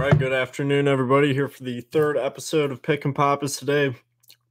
right, good afternoon, everybody. Here for the third episode of Pick and Papas today.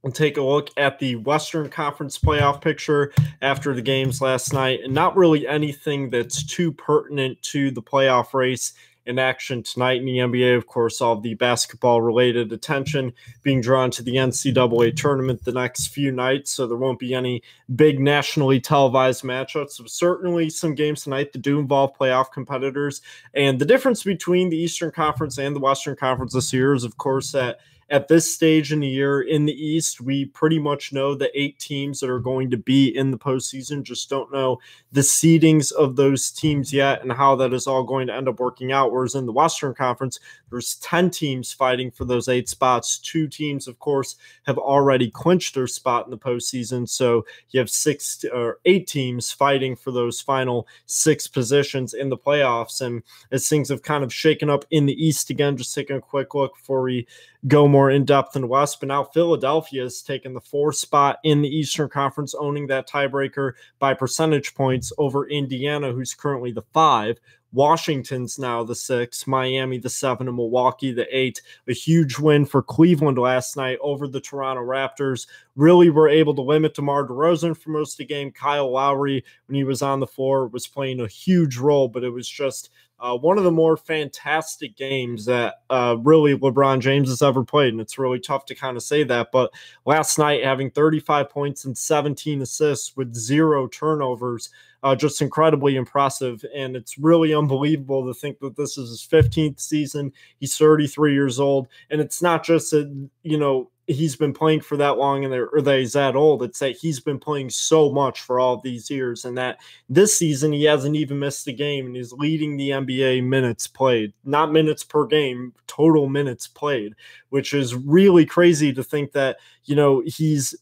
We'll take a look at the Western Conference playoff picture after the games last night, and not really anything that's too pertinent to the playoff race in action tonight in the NBA. Of course, all the basketball-related attention being drawn to the NCAA tournament the next few nights, so there won't be any big nationally televised matchups. So certainly some games tonight that do involve playoff competitors. And the difference between the Eastern Conference and the Western Conference this year is, of course, that at this stage in the year in the East, we pretty much know the 8 teams that are going to be in the postseason. Just don't know the seedings of those teams yet and how that is all going to end up working out. Whereas in the Western Conference, there's 10 teams fighting for those 8 spots. 2 teams, of course, have already clinched their spot in the postseason. So you have 6 or 8 teams fighting for those final 6 positions in the playoffs. And as things have kind of shaken up in the East again, just taking a quick look before we go more in depth in the West. But now Philadelphia has taken the 4th spot in the Eastern Conference, owning that tiebreaker by percentage points over Indiana, who's currently the 5. Washington's now the 6, Miami the 7, and Milwaukee the 8. A huge win for Cleveland last night over the Toronto Raptors. Really were able to limit DeMar DeRozan for most of the game. Kyle Lowry, when he was on the floor, was playing a huge role, but it was just one of the more fantastic games that really LeBron James has ever played. And it's really tough to kind of say that. But last night, having 35 points and 17 assists with 0 turnovers, just incredibly impressive. And it's really unbelievable to think that this is his 15th season. He's 33 years old. And it's not just that, he's been playing for that long or that he's that old. It's that he's been playing so much for all of these years, and that this season he hasn't even missed a game and he's leading the NBA minutes played, not minutes per game, total minutes played, which is really crazy to think that, he's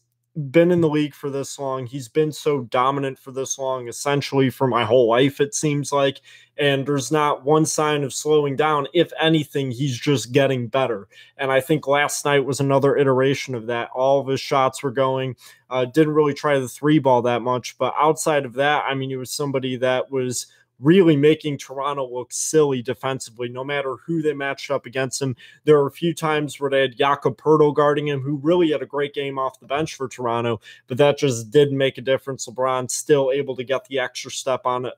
been in the league for this long. He's been so dominant for this long, essentially for my whole life, it seems like. And there's not one sign of slowing down. If anything, he's just getting better. And I think last night was another iteration of that. All of his shots were going. Didn't really try the 3 ball that much. But outside of that, he was somebody that was really making Toronto look silly defensively, no matter who they matched up against him. There were a few times where they had Jakob Poeltl guarding him, who really had a great game off the bench for Toronto, but that just didn't make a difference. LeBron still able to get the extra step on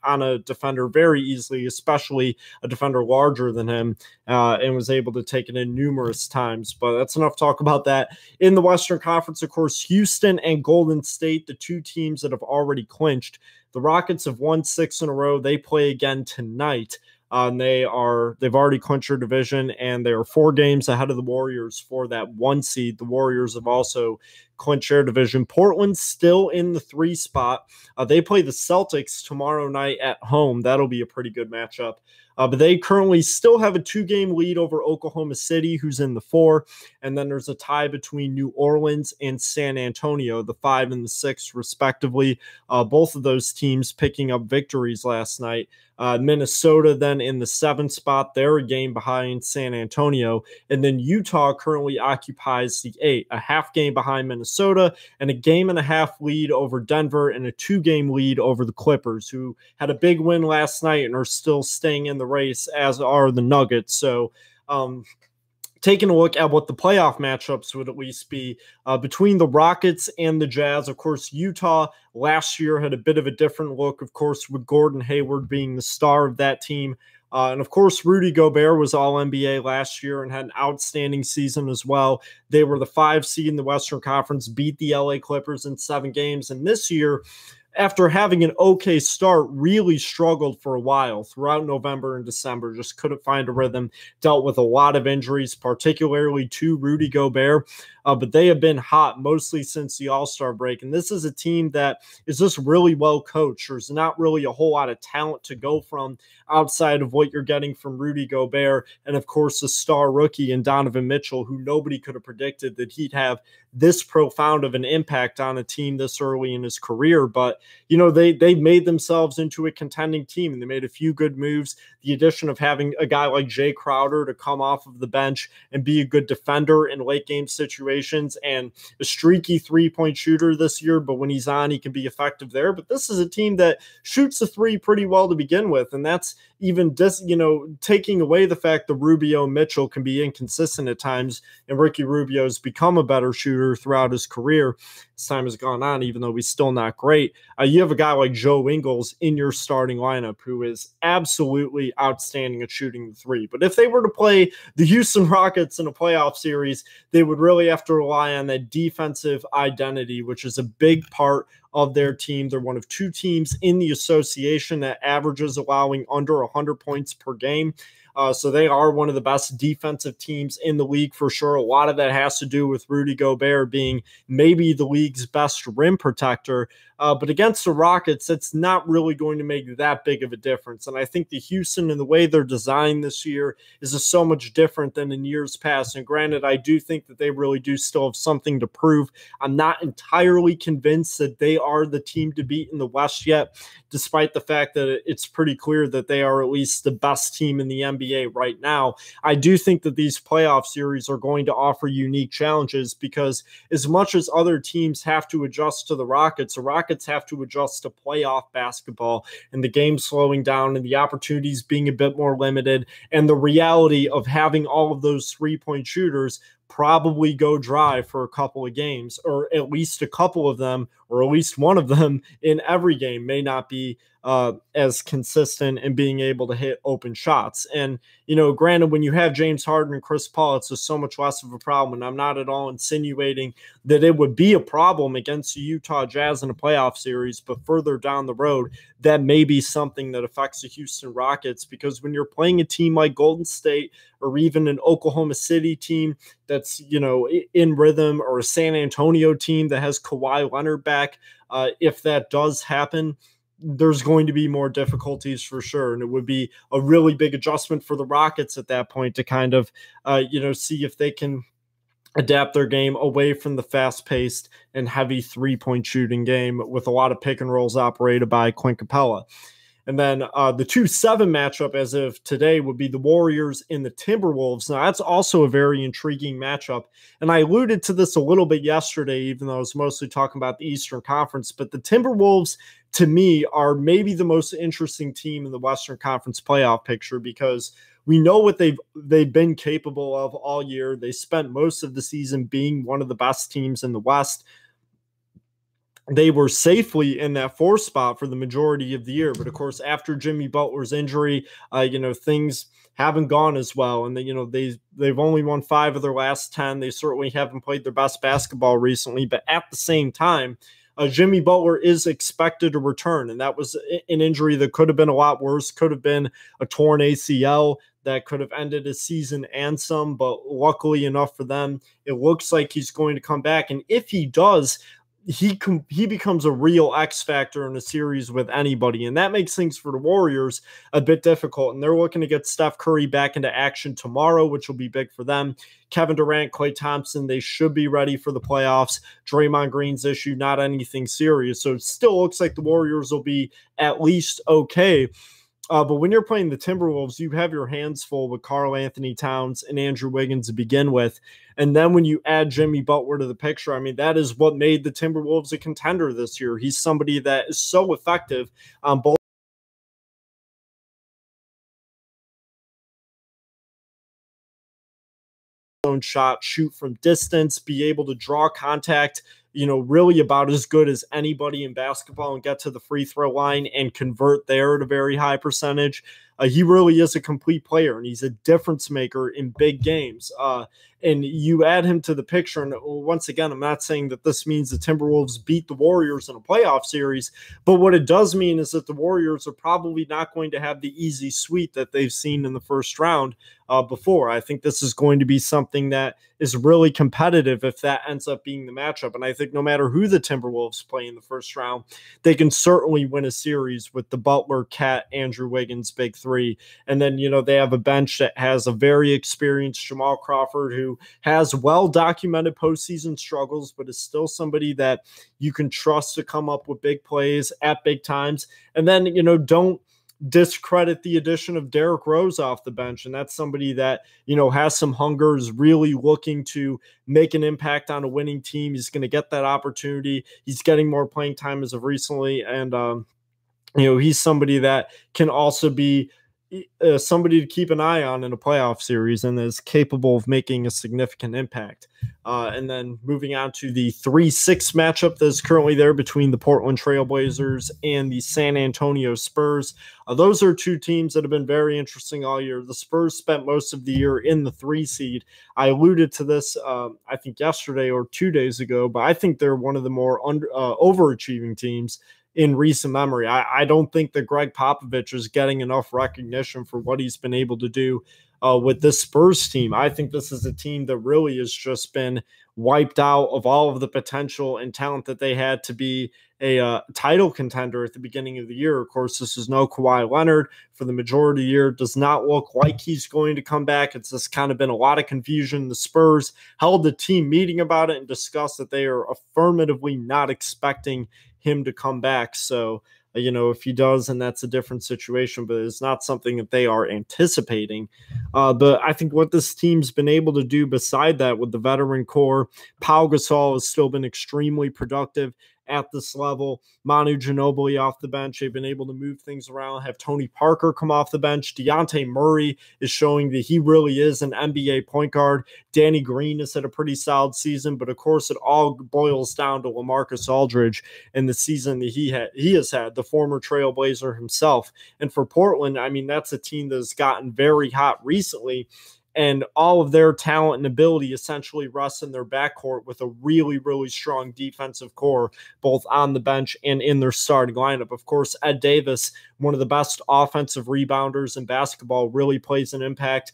a defender very easily, especially a defender larger than him, and was able to take it in numerous times. But that's enough talk about that. In the Western Conference, of course, Houston and Golden State, the 2 teams that have already clinched. The Rockets have won 6 in a row. They play again tonight. And they've already clinched their division, and they are 4 games ahead of the Warriors for that 1 seed. The Warriors have also clinched their division. Portland's still in the 3 spot. They play the Celtics tomorrow night at home. That'll be a pretty good matchup. But they currently still have a 2-game lead over Oklahoma City, who's in the 4. And then there's a tie between New Orleans and San Antonio, the 5 and the 6, respectively. Both of those teams picking up victories last night. Minnesota then in the 7th spot. They're a game behind San Antonio. And then Utah currently occupies the 8, a half game behind Minnesota, and a game and a half lead over Denver, and a 2-game lead over the Clippers, who had a big win last night and are still staying in the race, as are the Nuggets. So taking a look at what the playoff matchups would at least be between the Rockets and the Jazz. Of course, Utah last year had a bit of a different look, of course, with Gordon Hayward being the star of that team. And of course, Rudy Gobert was All-NBA last year and had an outstanding season as well. They were the 5 seed in the Western Conference, beat the LA Clippers in 7 games. And this year, after having an okay start, really struggled for a while throughout November and December, just couldn't find a rhythm, dealt with a lot of injuries, particularly to Rudy Gobert. But they have been hot mostly since the All-Star break. And this is a team that is just really well coached. There's not really a whole lot of talent to go from outside of what you're getting from Rudy Gobert. And of course, the star rookie in Donovan Mitchell, who nobody could have predicted that he'd have this profound of an impact on a team this early in his career. But, they made themselves into a contending team, and they made a few good moves. The addition of having a guy like Jay Crowder to come off of the bench and be a good defender in late game situations, and a streaky 3-point shooter this year, but when he's on, he can be effective there. But this is a team that shoots the 3 pretty well to begin with, and that's Rockets, even taking away the fact that Rubio and Mitchell can be inconsistent at times, and Ricky Rubio's become a better shooter throughout his career as time has gone on, even though he's still not great. You have a guy like Joe Ingles in your starting lineup who is absolutely outstanding at shooting the three. But if they were to play the Houston Rockets in a playoff series, they would really have to rely on that defensive identity, which is a big part of their team. They're one of two teams in the association that averages allowing under 100 points per game. So they are one of the best defensive teams in the league for sure. A lot of that has to do with Rudy Gobert being maybe the league's best rim protector. But against the Rockets, it's not really going to make that big of a difference. And I think the Houston and the way they're designed this year is just so much different than in years past. And granted, I do think that they really do still have something to prove. I'm not entirely convinced that they are the team to beat in the West yet, despite the fact that it's pretty clear that they are at least the best team in the NBA right now. I do think that these playoff series are going to offer unique challenges because as much as other teams have to adjust to the Rockets have to adjust to playoff basketball and the game slowing down and the opportunities being a bit more limited and the reality of having all of those three-point shooters probably go dry for a couple of games, or at least a couple of them, or at least one of them in every game may not be as consistent in being able to hit open shots. And, granted, when you have James Harden and Chris Paul, it's just so much less of a problem. And I'm not at all insinuating that it would be a problem against the Utah Jazz in a playoff series, but further down the road, that may be something that affects the Houston Rockets, because when you're playing a team like Golden State or even an Oklahoma City team that's, in rhythm, or a San Antonio team that has Kawhi Leonard back, if that does happen, there's going to be more difficulties for sure. And it would be a really big adjustment for the Rockets at that point to kind of, see if they can adapt their game away from the fast-paced and heavy three-point shooting game with a lot of pick and rolls operated by Clint Capella. And then the 2-7 matchup as of today would be the Warriors and the Timberwolves. Now, that's also a very intriguing matchup. And I alluded to this a little bit yesterday, even though I was mostly talking about the Eastern Conference. But the Timberwolves, to me, are maybe the most interesting team in the Western Conference playoff picture, because we know what they've been capable of all year. They spent most of the season being one of the best teams in the West. They were safely in that 4th spot for the majority of the year. But of course, after Jimmy Butler's injury, things haven't gone as well. And they've only won 5 of their last 10. They certainly haven't played their best basketball recently. But at the same time, Jimmy Butler is expected to return. And that was an injury that could have been a lot worse, could have been a torn ACL that could have ended his season and some. But luckily enough for them, it looks like he's going to come back. And if he does, he becomes a real X factor in a series with anybody. And that makes things for the Warriors a bit difficult. And they're looking to get Steph Curry back into action tomorrow, which will be big for them. Kevin Durant, Klay Thompson, they should be ready for the playoffs. Draymond Green's issue, not anything serious. So it still looks like the Warriors will be at least okay. But when you're playing the Timberwolves, you have your hands full with Karl-Anthony Towns and Andrew Wiggins to begin with. And then when you add Jimmy Butler to the picture, I mean, that is what made the Timberwolves a contender this year. He's somebody that is so effective on both own shot, shoot from distance, be able to draw contact, really about as good as anybody in basketball, and get to the free throw line and convert there at a very high percentage. He really is a complete player, and he's a difference maker in big games. And you add him to the picture, and once again, I'm not saying that this means the Timberwolves beat the Warriors in a playoff series, but what it does mean is that the Warriors are probably not going to have the easy sweep that they've seen in the first round before. I think this is going to be something that is really competitive if that ends up being the matchup. And I think no matter who the Timberwolves play in the first round, they can certainly win a series with the Butler, Cat, Andrew Wiggins big three. And then, they have a bench that has a very experienced Jamal Crawford, who has well-documented postseason struggles, but is still somebody that you can trust to come up with big plays at big times. And then, don't discredit the addition of Derrick Rose off the bench. And that's somebody that, has some hunger, is really looking to make an impact on a winning team. He's going to get that opportunity. He's getting more playing time as of recently. And, he's somebody that can also be somebody to keep an eye on in a playoff series and is capable of making a significant impact. And then moving on to the 3-6 matchup that is currently there between the Portland Trail Blazers and the San Antonio Spurs. Those are two teams that have been very interesting all year. The Spurs spent most of the year in the 3 seed. I alluded to this, I think yesterday or 2 days ago, but I think they're one of the more overachieving teams in recent memory. I don't think that Greg Popovich is getting enough recognition for what he's been able to do with this Spurs team. I think this is a team that really has just been wiped out of all of the potential and talent that they had to be a title contender at the beginning of the year. Of course, this is no Kawhi Leonard for the majority of the year. Does not look like he's going to come back. It's just kind of been a lot of confusion. The Spurs held a team meeting about it and discussed that they are affirmatively not expecting him to come back. So, if he does, and that's a different situation, but it's not something that they are anticipating. But I think what this team's been able to do beside that with the veteran core, Pau Gasol has still been extremely productive at this level. Manu Ginobili off the bench. They've been able to move things around, have Tony Parker come off the bench. Dejounte Murray is showing that he really is an NBA point guard. Danny Green has had a pretty solid season, but of course it all boils down to LaMarcus Aldridge and the season that he has had, the former Trailblazer himself. And for Portland, I mean, that's a team that has gotten very hot recently. And all of their talent and ability essentially rests in their backcourt with a really, really strong defensive core, both on the bench and in their starting lineup. Of course, Ed Davis, one of the best offensive rebounders in basketball, really plays an impact.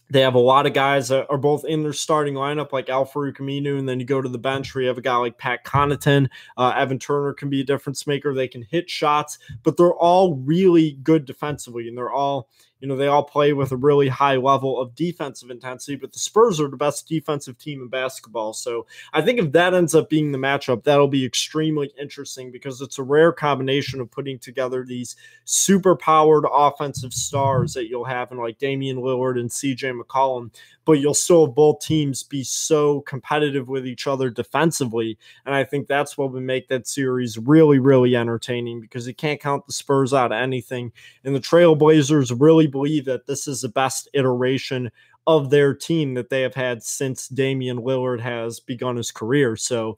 They have a lot of guys that are both in their starting lineup, like Al-Farouq Aminu, and then you go to the bench where you have a guy like Pat Connaughton. Evan Turner can be a difference maker. They can hit shots, but they're all really good defensively, and they're all they all play with a really high level of defensive intensity, but the Spurs are the best defensive team in basketball. So I think if that ends up being the matchup, that'll be extremely interesting because it's a rare combination of putting together these super powered offensive stars that you'll have in like Damian Lillard and CJ McCollum, but you'll still have both teams be so competitive with each other defensively. And I think that's what would make that series really, really entertaining because you can't count the Spurs out of anything. And the Trailblazers really believe that this is the best iteration of their team that they have had since Damian Lillard has begun his career. So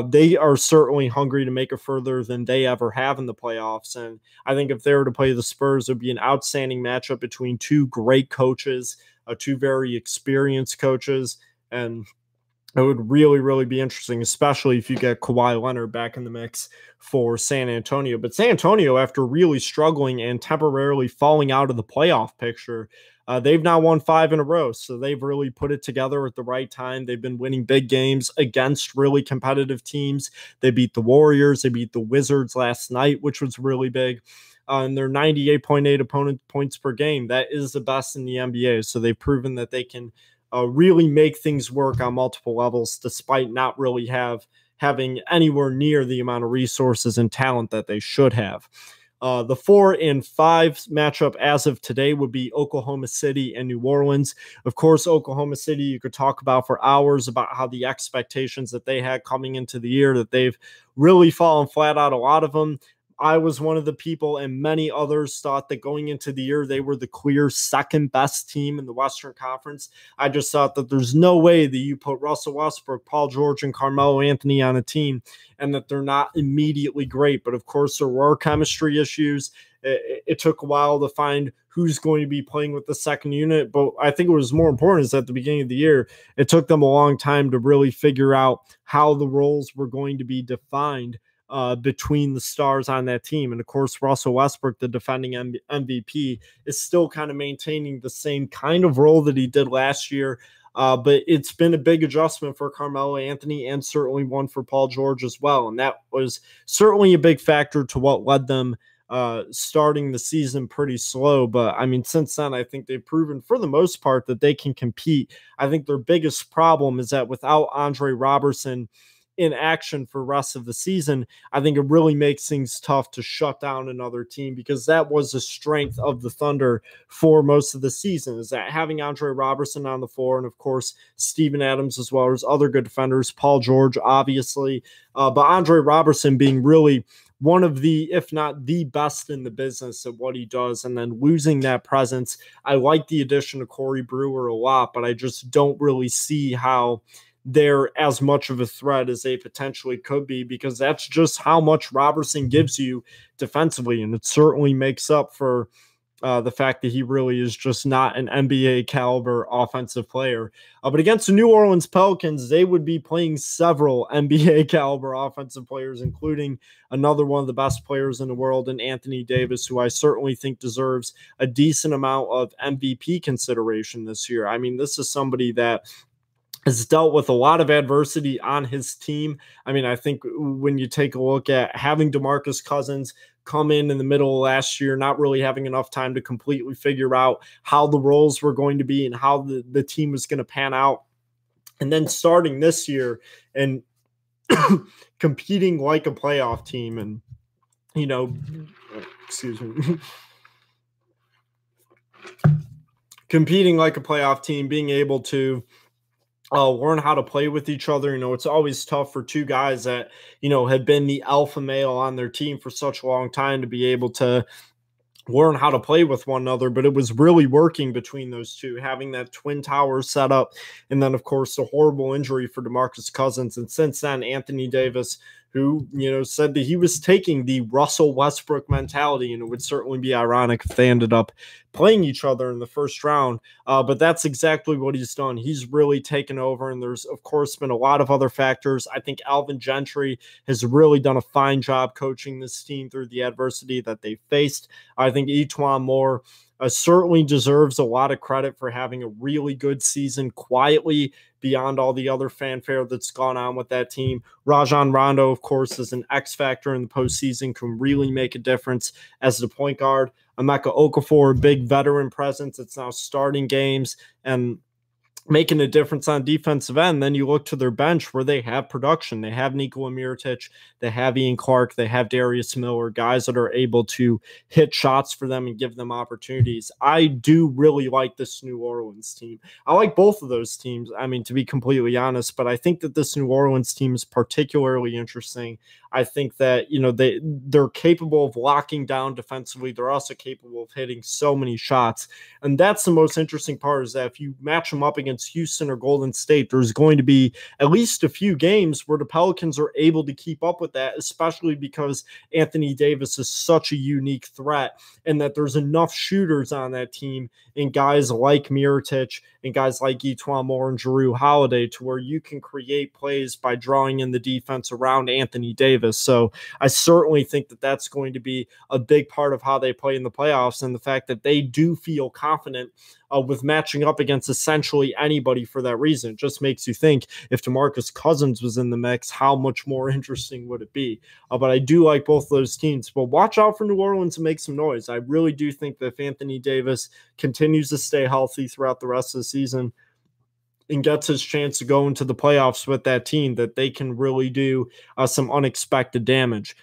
they are certainly hungry to make it further than they ever have in the playoffs. And I think if they were to play the Spurs, it would be an outstanding matchup between two great coaches, two very experienced coaches. And it would really, really be interesting, especially if you get Kawhi Leonard back in the mix for San Antonio. But San Antonio, after really struggling and temporarily falling out of the playoff picture, they've now won 5 in a row. So they've really put it together at the right time. They've been winning big games against really competitive teams. They beat the Warriors. They beat the Wizards last night, which was really big. And they're 98.8 opponent points per game. That is the best in the NBA. So they've proven that they can really make things work on multiple levels, despite not really having anywhere near the amount of resources and talent that they should have. The 4 and 5 matchup as of today would be Oklahoma City and New Orleans. Of course, Oklahoma City, you could talk about for hours about how the expectations that they had coming into the year, that they've really fallen flat out, a lot of them. I was one of the people, and many others thought that going into the year, they were the clear second best team in the Western Conference. I just thought that there's no way that you put Russell Westbrook, Paul George, and Carmelo Anthony on a team and that they're not immediately great. But of course, there were chemistry issues. It took a while to find who's going to be playing with the second unit. But I think what was more important is at the beginning of the year, it took them a long time to really figure out how the roles were going to be defined between the stars on that team. And of course, Russell Westbrook, the defending MVP, is still kind of maintaining the same kind of role that he did last year. But it's been a big adjustment for Carmelo Anthony and certainly one for Paul George as well. And that was certainly a big factor to what led them starting the season pretty slow. But I mean, since then, I think they've proven for the most part that they can compete. I think their biggest problem is that without Andre Robertson in action for the rest of the season, I think it really makes things tough to shut down another team, because that was the strength of the Thunder for most of the season, is that having Andre Robertson on the floor, and of course Steven Adams as well as other good defenders, Paul George obviously, but Andre Robertson being really one of the, if not the best in the business at what he does. And then losing that presence, I like the addition of Corey Brewer a lot, but I just don't really see how they're as much of a threat as they potentially could be, because that's just how much Robertson gives you defensively. And it certainly makes up for the fact that he really is just not an NBA caliber offensive player. But against the New Orleans Pelicans, they would be playing several NBA caliber offensive players, including another one of the best players in the world in Anthony Davis, who I certainly think deserves a decent amount of MVP consideration this year. I mean, this is somebody that has dealt with a lot of adversity on his team. I mean, I think when you take a look at having DeMarcus Cousins come in the middle of last year, not really having enough time to completely figure out how the roles were going to be and how the team was going to pan out, and then starting this year and competing like a playoff team, and, you know, excuse me, competing like a playoff team, being able to learn how to play with each other. You know, it's always tough for two guys that, you know, have been the alpha male on their team for such a long time to be able to learn how to play with one another, but it was really working between those two, having that twin tower set up. And then, of course, the horrible injury for DeMarcus Cousins. And since then, Anthony Davis, who, you know, said that he was taking the Russell Westbrook mentality, and it would certainly be ironic if they ended up playing each other in the first round. But that's exactly what he's done. He's really taken over, and there's, of course, been a lot of other factors. I think Alvin Gentry has really done a fine job coaching this team through the adversity that they faced. I think E'Twaun Moore certainly deserves a lot of credit for having a really good season quietly beyond all the other fanfare that's gone on with that team. Rajon Rondo, of course, is an X factor in the postseason, can really make a difference as the point guard. Emeka Okafor, a big veteran presence. It's now starting games and making a difference on defensive end. Then you look to their bench where they have production. They have Nikola Mirotic, they have Ian Clark, they have Darius Miller, guys that are able to hit shots for them and give them opportunities. I do really like this New Orleans team. I like both of those teams, I mean, to be completely honest, but I think that this New Orleans team is particularly interesting. I think that, you know, they're capable of locking down defensively. They're also capable of hitting so many shots. And that's the most interesting part, is that if you match them up against Houston or Golden State, there's going to be at least a few games where the Pelicans are able to keep up with that, especially because Anthony Davis is such a unique threat, and that there's enough shooters on that team, and guys like Mirotic and guys like E'Twaun Moore and Jrue Holiday, to where you can create plays by drawing in the defense around Anthony Davis. So I certainly think that that's going to be a big part of how they play in the playoffs, and the fact that they do feel confident with matching up against essentially anybody for that reason. It just makes you think, if DeMarcus Cousins was in the mix, how much more interesting would it be? But I do like both those teams. But watch out for New Orleans and make some noise. I really do think that if Anthony Davis continues to stay healthy throughout the rest of the season and gets his chance to go into the playoffs with that team, that they can really do some unexpected damage.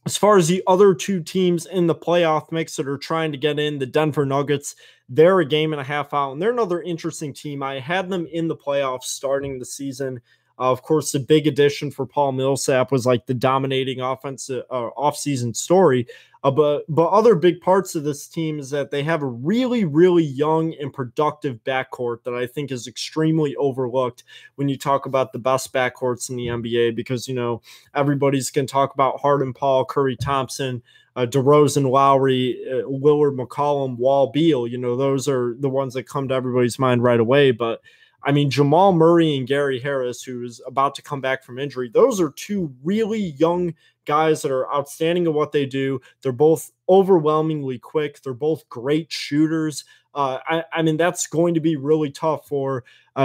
As far as the other two teams in the playoff mix that are trying to get in, the Denver Nuggets, they're a game and a half out, and they're another interesting team. I had them in the playoffs starting the season. Of course, the big addition for Paul Millsap was like the dominating offseason story. But other big parts of this team is that they have a really, really young and productive backcourt that I think is extremely overlooked when you talk about the best backcourts in the NBA, because, you know, everybody's going to talk about Harden, Paul, Curry, Thompson, DeRozan, Lowry, Lillard, McCollum, Wall, Beal. You know, those are the ones that come to everybody's mind right away. But I mean, Jamal Murray and Gary Harris, who is about to come back from injury, those are two really young guys that are outstanding at what they do. They're both overwhelmingly quick. They're both great shooters. I mean, that's going to be really tough for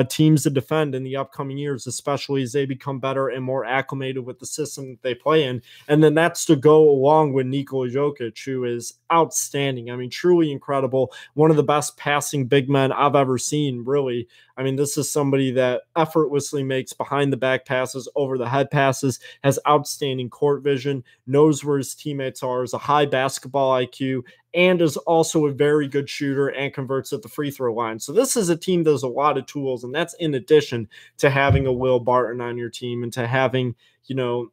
teams to defend in the upcoming years, especially as they become better and more acclimated with the system that they play in. And then that's to go along with Nikola Jokic, who is outstanding. I mean, truly incredible. One of the best passing big men I've ever seen, really. I mean, this is somebody that effortlessly makes behind the back passes, over the head passes, has outstanding court vision, knows where his teammates are, is a high basketball IQ, and is also a very good shooter and converts at the free throw line. So this is a team that has a lot of tools, and that's in addition to having a Will Barton on your team and to having, you know,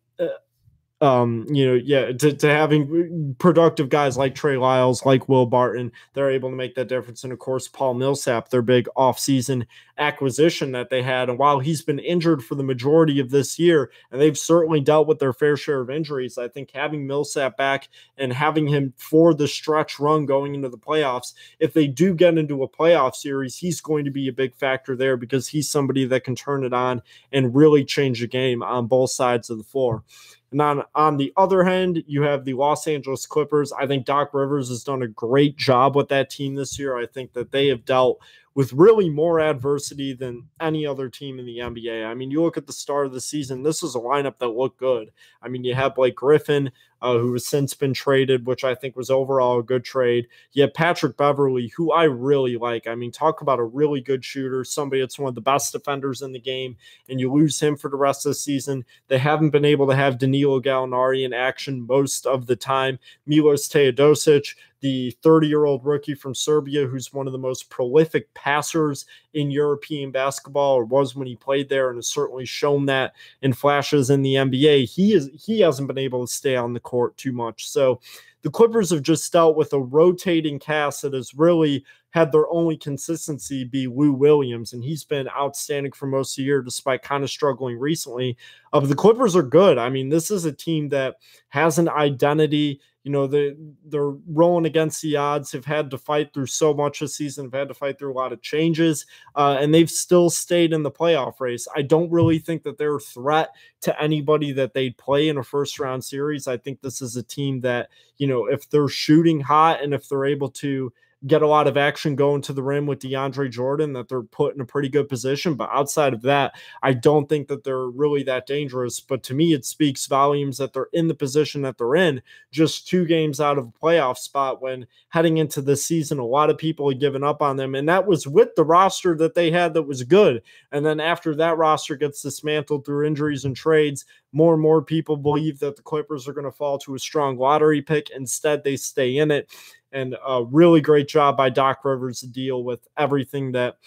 to having productive guys like Trey Lyles, like Will Barton, they're able to make that difference. And of course, Paul Millsap, their big offseason acquisition that they had. And while he's been injured for the majority of this year, and they've certainly dealt with their fair share of injuries, I think having Millsap back and having him for the stretch run going into the playoffs, if they do get into a playoff series, he's going to be a big factor there because he's somebody that can turn it on and really change the game on both sides of the floor. And on the other hand, you have the Los Angeles Clippers. I think Doc Rivers has done a great job with that team this year. I think that they have dealt with really more adversity than any other team in the NBA. I mean, you look at the start of the season, this is a lineup that looked good. I mean, you have Blake Griffin, who has since been traded, which I think was overall a good trade. You have Patrick Beverley, who I really like. I mean, talk about a really good shooter, somebody that's one of the best defenders in the game, and you lose him for the rest of the season. They haven't been able to have Danilo Gallinari in action most of the time. Milos Teodosic, the 30-year-old rookie from Serbia, who's one of the most prolific passers in European basketball, or was when he played there, and has certainly shown that in flashes in the NBA. He hasn't been able to stay on the court too much. So the Clippers have just dealt with a rotating cast that has really had their only consistency be Lou Williams, and he's been outstanding for most of the year despite kind of struggling recently. But the Clippers are good. I mean, this is a team that has an identity. You know, they're rolling against the odds, have had to fight through so much this season, have had to fight through a lot of changes, and they've still stayed in the playoff race. I don't really think that they're a threat to anybody that they'd play in a first-round series. I think this is a team that, you know, if they're shooting hot and if they're able to get a lot of action going to the rim with DeAndre Jordan, that they're put in a pretty good position. But outside of that, I don't think that they're really that dangerous. But to me, it speaks volumes that they're in the position that they're in, just 2 games out of a playoff spot, when heading into this season, a lot of people had given up on them. And that was with the roster that they had that was good. And then after that roster gets dismantled through injuries and trades, more and more people believe that the Clippers are going to fall to a strong lottery pick. Instead, they stay in it. And a really great job by Doc Rivers to deal with everything that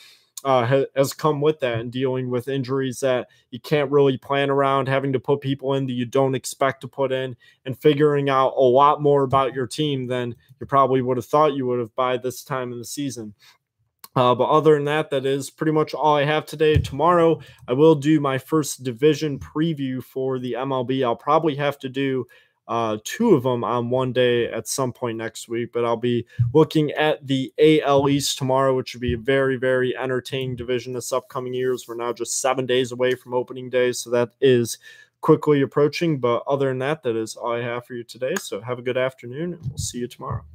has come with that, and dealing with injuries that you can't really plan around, having to put people in that you don't expect to put in, and figuring out a lot more about your team than you probably would have thought you would have by this time in the season. But other than that, that is pretty much all I have today. Tomorrow, I will do my first division preview for the MLB. I'll probably have to do 2 of them on one day at some point next week, but I'll be looking at the AL East tomorrow, which would be a very, very entertaining division this upcoming year. We're now just 7 days away from opening day, so that is quickly approaching. But other than that, that is all I have for you today. So have a good afternoon, and we'll see you tomorrow.